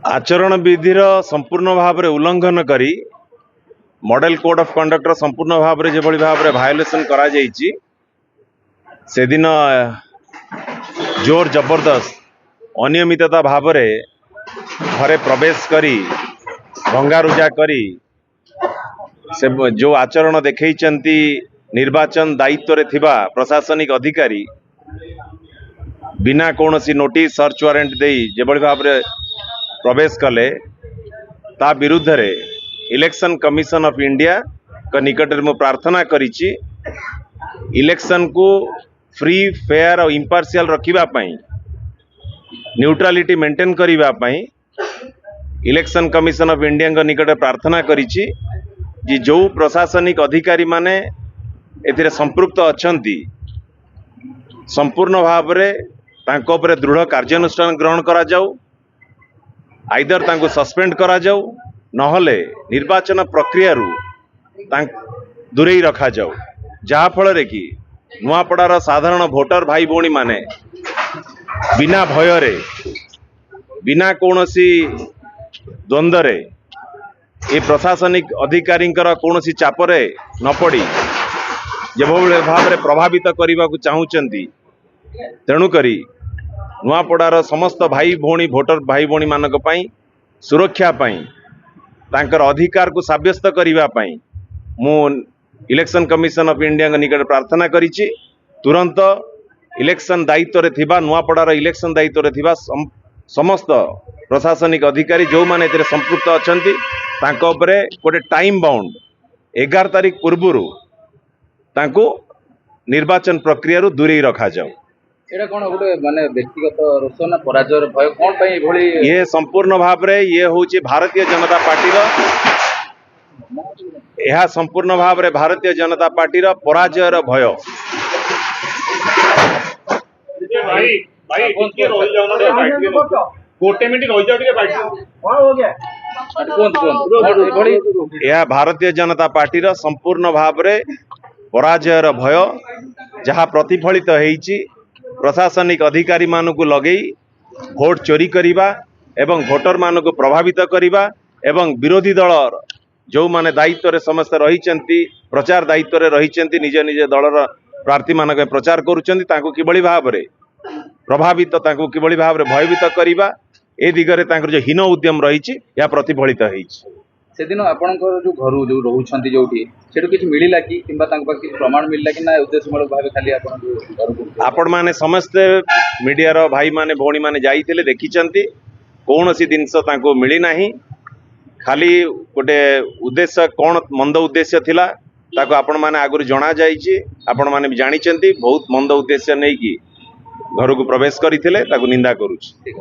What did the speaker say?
आचरण विधिर संपूर्ण भाव उल्लंघन करी मॉडल कोड ऑफ कंडक्टर संपूर्ण भाव जो भाव वायोलेशन करा जाइछि से दिन जोर जबरदस्त अनियमितता भाव घरे प्रवेश करी भंगारुजा करी से जो आचरण देखैचंती निर्वाचन दायित्व रे थिबा प्रशासनिक अधिकारी बिना कौनसी नोटिस सर्च वारंट दे जेभली भाव प्रवेश कले ता विरुद्ध रे इलेक्शन कमिशन ऑफ इंडिया का निकट में प्रार्थना करिछि इलेक्शन को फ्री फेयर और इम्पार्शियल रखिबा पई न्यूट्रलिटी मेंटेन करिबा पई इलेक्शन कमिशन ऑफ इंडिया का निकट प्रार्थना करिछि कि जो प्रशासनिक अधिकारी माने एथिरे संपृक्त अछंती संपूर्ण भाव रे तांको उपरे दृढ़ कार्यानुष्ठान ग्रहण करा जाऊ आइदर तांको सस्पेंड करा जाऊ नहले निर्वाचन प्रक्रिया दूरे रखा जाऊ जहा फल रे कि नुआपड़ार साधारण भोटर भाई भौणी माने बिना भय रे बिना कौनसी द्वंद्व रे ए प्रशासनिक अधिकारी कौनसी चापरे न पड़ी जेभली भाव रे प्रभावित करने को चाहूचंती तेणुकरी नुआपड़ार समस्त भाई भौणी भोटर भाई भौणी मानक पई सुरक्षा पई तांकर अधिकार को साब्यस्त करने पई मु इलेक्शन कमिशन ऑफ इंडिया निकट प्रार्थना करिछि तुरंत इलेक्शन दायित्व रे थिबा नुआपड़ार इलेक्शन दायित्व रे थिबा समस्त प्रशासनिक अधिकारी जो माने एथिरे संपृक्त अछंती तांको उपरे गोटे टाइम बाउंड 11 तारीख पूर्व तांको निर्वाचन प्रक्रिया दूरे रखा जाऊ। एटा कोन गोटे माने व्यक्तिगत रोष ना पराजय भय कोन पई एभली ये संपूर्ण भाव रे ये होची भारतीय जनता पार्टी रो यह संपूर्ण भाव रे भारतीय जनता पार्टी रो पराजय रो भय भाई भाई के रोल जाउना गोटे मिनिट रहि जाउ के बाइक कोन हो गया यह भारतीय जनता पार्टी रो संपूर्ण भाव रे पराजय रो भय जहाँ प्रतिफलित होईची प्रशासनिक अधिकारी मानकु लगेई भोट चोरी करिबा एवं भोटर मानकु प्रभावित करिबा एवं विरोधी दल जो माने दायित्व रे समस्त रहिचंती प्रचार दायित्व रे रहिचंती निज निज दलर प्रार्थी मानक प्रचार करूचंती तांको किबळी भाव रे प्रभावित तांको किबळी भाव रे भयभीत करिबा ए दिगरे तांकर जो हीन उद्यम रहिची या प्रतिफलित होईची से दिन आपनकर जो घर जो रहउछंती जोठी सेटु किछ मिलिला कि किबा तांको पाखि प्रमाण मिलिला कि ना उद्देश्यमूलक भाव खाली आपन जो आपण माने समस्त मीडिया रो भाई माने भौणी माने जाईथिले देखिचंती कोनोसी जिंस तांको मिली नाही खाली गोटे उद्देश्य कौन मंद उद्देश्य थिला ताको आपण माने आगुर जणा जाईची आपण माने भी जानिचंती बहुत मंद उद्देश्य नै कि घर को प्रवेश करिथिले ताको निंदा करूची।